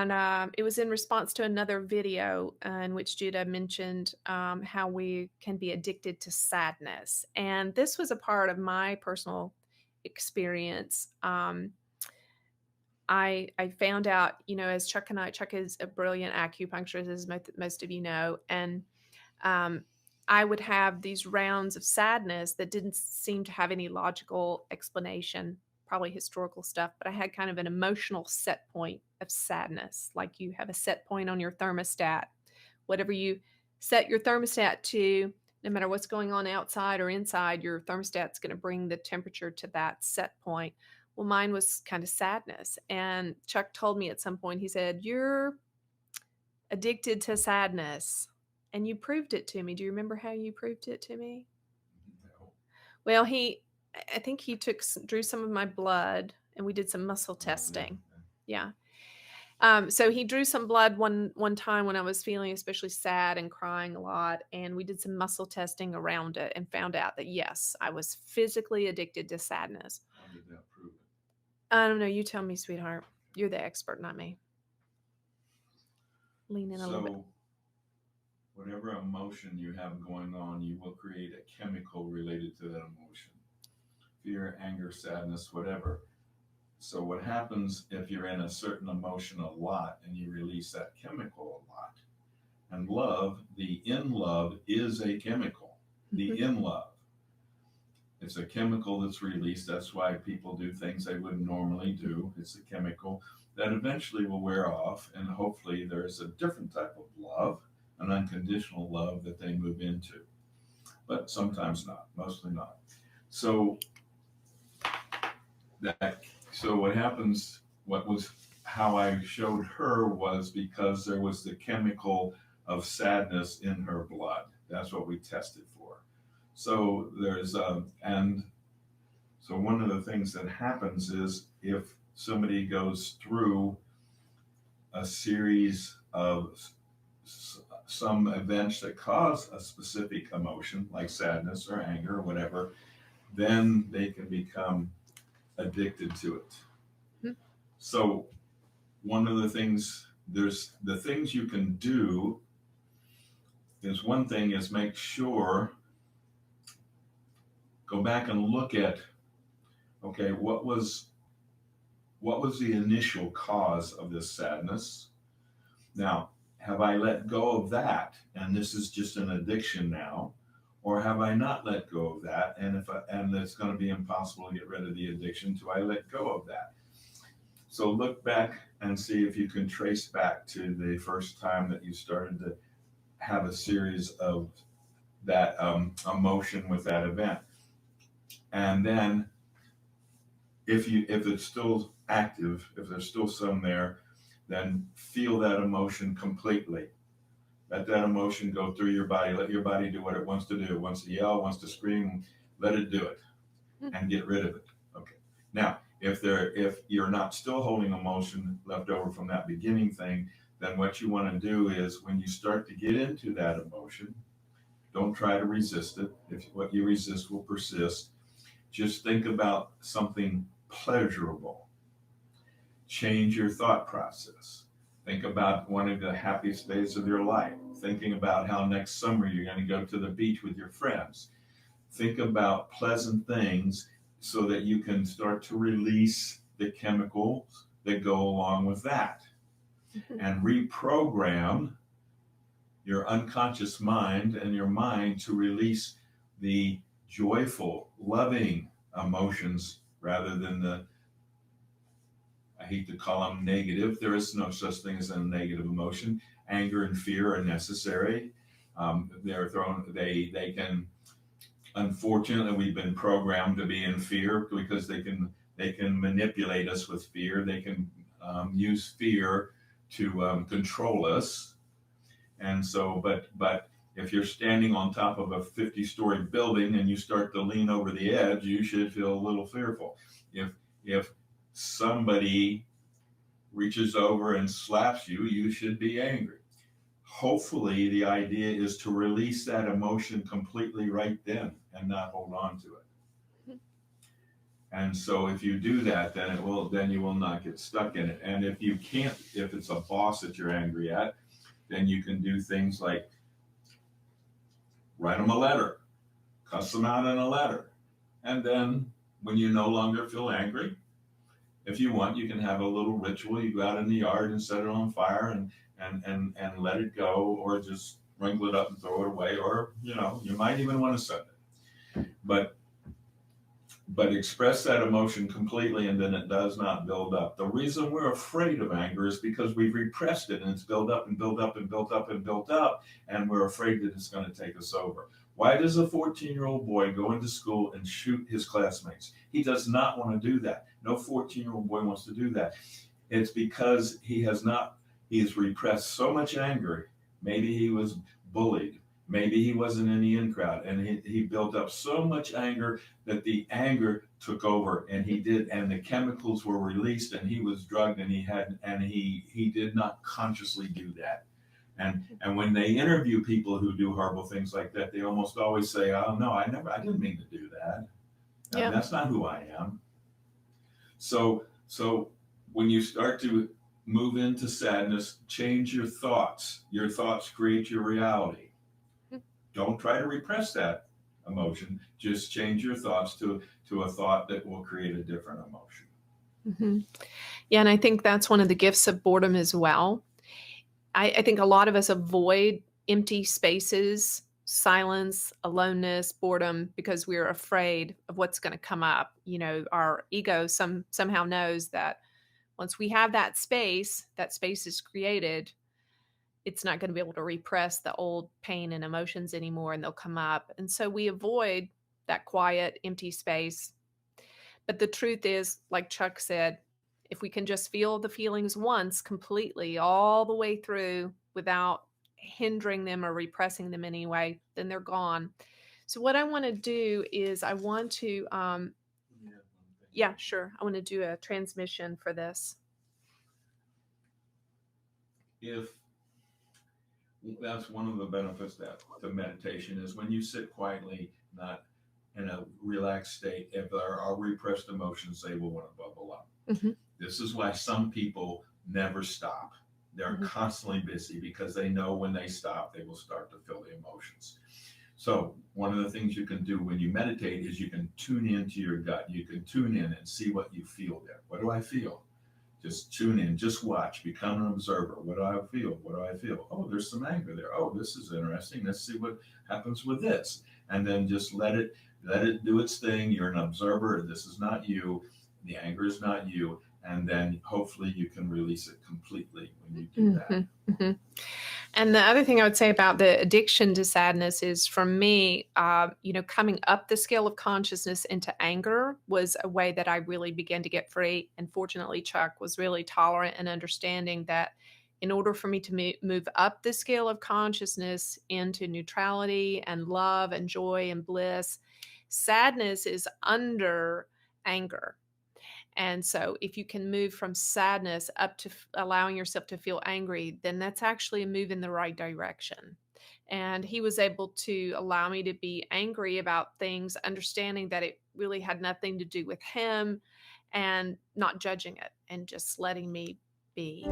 And it was in response to another video in which Judah mentioned how we can be addicted to sadness. And this was a part of my personal experience. I found out, as Chuck is a brilliant acupuncturist, as most of you know, and um, I would have these rounds of sadness that didn't seem to have any logical explanation, probably historical stuff, but I had kind of an emotional set point of sadness, like you have a set point on your thermostat. Whatever you set your thermostat to, no matter what's going on outside or inside, your thermostat's going to bring the temperature to that set point. Well, mine was kind of sadness. And Chuck told me at some point, he said, "You're addicted to sadness." And you proved it to me. Do you remember how you proved it to me? No. Well, I think he drew some of my blood, and we did some muscle Oh, really? testing. Yeah. So he drew some blood one time when I was feeling especially sad and crying a lot, and we did some muscle testing around it and found out that yes, I was physically addicted to sadness. How did that prove it? I don't know. You tell me, sweetheart. You're the expert, not me. Lean in a little bit. So, whatever emotion you have going on, you will create a chemical related to that emotion: fear, anger, sadness, whatever. So, what happens if you're in a certain emotion a lot and you release that chemical a lot? And love, the in love is a chemical. The Mhm. in love. It's a chemical that's released. That's why people do things they wouldn't normally do. It's a chemical that eventually will wear off, and hopefully, there's a different type of love, an unconditional love that they move into. But sometimes not, mostly not. So that so what happens? What was how I showed her was because there was the chemical of sadness in her blood. That's what we tested for. So there's and so one of the things that happens is if somebody goes through a series of some events that cause a specific emotion, like sadness or anger or whatever, then they can become addicted to it. Mhm. So one of the things there's the things you can do is one thing is make sure go back and look at okay what was the initial cause of this sadness. Now, have I let go of that and this is just an addiction now? Or have I not let go of that? And it's going to be impossible to get rid of the addiction. Do I let go of that? So look back and see if you can trace back to the first time that you started to have a series of that emotion with that event. And then if it's still active, if there's still some there, then feel that emotion completely. Let that emotion go through your body. Let your body do what it wants to do. It wants to yell, wants to scream. Let it do it and get rid of it. Okay. Now, if you're not still holding emotion left over from that beginning thing, then what you want to do is when you start to get into that emotion, don't try to resist it. If what you resist will persist, just think about something pleasurable. Change your thought process. Think about one of the happiest days of your life. Thinking about how next summer you're going to go to the beach with your friends. Think about pleasant things so that you can start to release the chemicals that go along with that Mhm. and reprogram your unconscious mind and your mind to release the joyful, loving emotions rather than the I hate to call them negative. There is no such thing as a negative emotion. Anger and fear are necessary. They're thrown. They can. Unfortunately, we've been programmed to be in fear because they can manipulate us with fear. They can use fear to control us. And so, but if you're standing on top of a 50-story building and you start to lean over the edge, you should feel a little fearful. If somebody reaches over and slaps you, you should be angry. Hopefully, the idea is to release that emotion completely right then and not hold on to it. And so if you do that, then you will not get stuck in it. And if you can't, if it's a boss that you're angry at, then you can do things like write them a letter, cuss them out in a letter. And then when you no longer feel angry, if you want, you can have a little ritual. You go out in the yard and set it on fire and let it go, or just wrangle it up and throw it away, or you might even want to send it. But express that emotion completely, and then it does not build up. The reason we're afraid of anger is because we've repressed it, and it's built up and built up and built up and built up, and we're afraid that it's going to take us over. Why does a 14-year-old boy go into school and shoot his classmates? He does not want to do that. No 14-year-old boy wants to do that. It's because he has repressed so much anger. Maybe he was bullied. Maybe he wasn't in the in crowd, and he built up so much anger that the anger took over, and the chemicals were released, and he was drugged, and he did not consciously do that. And when they interview people who do horrible things like that, they almost always say, "Oh no, I didn't mean to do that. Yeah. That's not who I am." So when you start to move into sadness, change your thoughts. Your thoughts create your reality. Don't try to repress that emotion. Just change your thoughts to a thought that will create a different emotion. Mm-hmm. Yeah, and I think that's one of the gifts of boredom as well. I think a lot of us avoid empty spaces, silence, aloneness, boredom, because we're afraid of what's going to come up. Our ego somehow knows that once we have that space is created, it's not going to be able to repress the old pain and emotions anymore, and they'll come up. And so we avoid that quiet, empty space. But the truth is, like Chuck said, if we can just feel the feelings once completely, all the way through, without hindering them or repressing them anyway, then they're gone. So what I want to do is I want to, yeah, sure. I want to do a transmission for this. If that's one of the benefits to meditation is when you sit quietly, not in a relaxed state, if there are repressed emotions, they will want to bubble up. Mm-hmm. This is why some people never stop. They're constantly busy because they know when they stop, they will start to feel the emotions. So one of the things you can do when you meditate is you can tune into your gut. You can tune in and see what you feel there. What do I feel? Just tune in, just watch, become an observer. What do I feel? What do I feel? Oh, there's some anger there. Oh, this is interesting. Let's see what happens with this. And then just let it do its thing. You're an observer. This is not you. The anger is not you. And then hopefully you can release it completely when you do that. Mm-hmm. And the other thing I would say about the addiction to sadness is, for me, coming up the scale of consciousness into anger was a way that I really began to get free. And fortunately, Chuck was really tolerant and understanding that in order for me to move up the scale of consciousness into neutrality and love and joy and bliss, sadness is under anger. And so if you can move from sadness up to allowing yourself to feel angry, then that's actually a move in the right direction. And he was able to allow me to be angry about things, understanding that it really had nothing to do with him, and not judging it and just letting me be.